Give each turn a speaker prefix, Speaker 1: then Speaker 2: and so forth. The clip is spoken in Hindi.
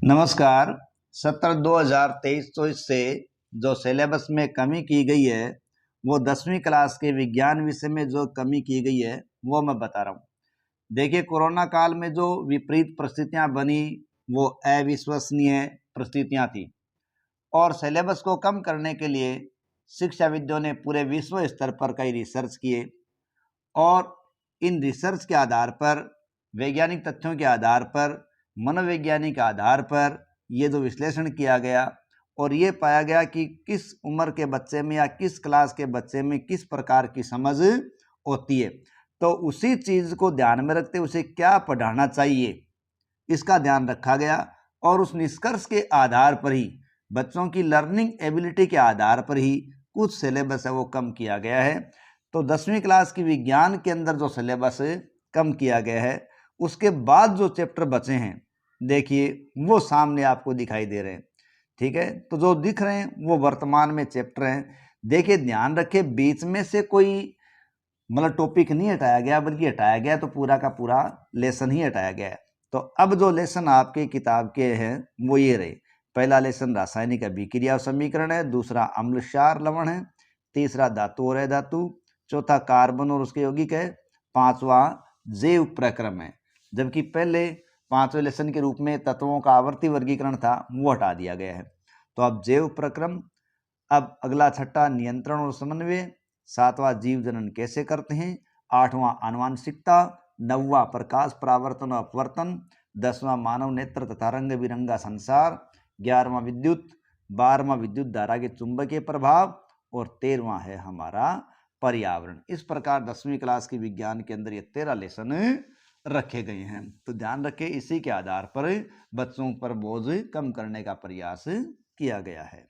Speaker 1: नमस्कार। सत्र 2023-24 से जो सिलेबस में कमी की गई है वो 10वीं क्लास के विज्ञान विषय में जो कमी की गई है वो मैं बता रहा हूँ। देखिए, कोरोना काल में जो विपरीत परिस्थितियां बनी वो अविश्वसनीय परिस्थितियां थी और सिलेबस को कम करने के लिए शिक्षाविदों ने पूरे विश्व स्तर पर कई रिसर्च किए और इन रिसर्च के आधार पर, वैज्ञानिक तथ्यों के आधार पर, मनोवैज्ञानिक आधार पर ये जो विश्लेषण किया गया और ये पाया गया कि किस उम्र के बच्चे में या किस क्लास के बच्चे में किस प्रकार की समझ होती है, तो उसी चीज़ को ध्यान में रखते उसे क्या पढ़ाना चाहिए इसका ध्यान रखा गया और उस निष्कर्ष के आधार पर ही, बच्चों की लर्निंग एबिलिटी के आधार पर ही कुछ सिलेबस है वो कम किया गया है। तो 10वीं क्लास की विज्ञान के अंदर जो सिलेबस कम किया गया है उसके बाद जो चैप्टर बचे हैं, देखिए वो सामने आपको दिखाई दे रहे हैं। ठीक है, तो जो दिख रहे हैं वो वर्तमान में चैप्टर हैं। देखिए, ध्यान रखें, बीच में से कोई मतलब टॉपिक नहीं हटाया गया, बल्कि हटाया गया तो पूरा का पूरा लेसन ही हटाया गया है। तो अब जो लेसन आपके किताब के हैं वो ये रहे। पहला लेसन रासायनिक अभिक्रिया और समीकरण है, दूसरा अम्ल क्षार लवण है, तीसरा धातु और अधातु, चौथा कार्बन और उसके यौगिक है, पांचवा जैव प्रक्रम है। जबकि पहले पांचवें लेसन के रूप में तत्वों का आवर्ती वर्गीकरण था वो हटा दिया गया है। तो अब जैव प्रक्रम। अब अगला छठा नियंत्रण और समन्वय, सातवां जीव जनन कैसे करते हैं, आठवां आनुवांशिकता, नौवां प्रकाश परावर्तन और अपवर्तन, 10वां मानव नेत्र तथा रंग बिरंगा संसार, 11वां विद्युत, 12वां विद्युत धारा के चुंबकीय प्रभाव और 13वां है हमारा पर्यावरण। इस प्रकार 10वीं क्लास की विज्ञान के अंदर ये 13 लेसन रखे गए हैं। तो ध्यान रखें, इसी के आधार पर बच्चों पर बोझ कम करने का प्रयास किया गया है।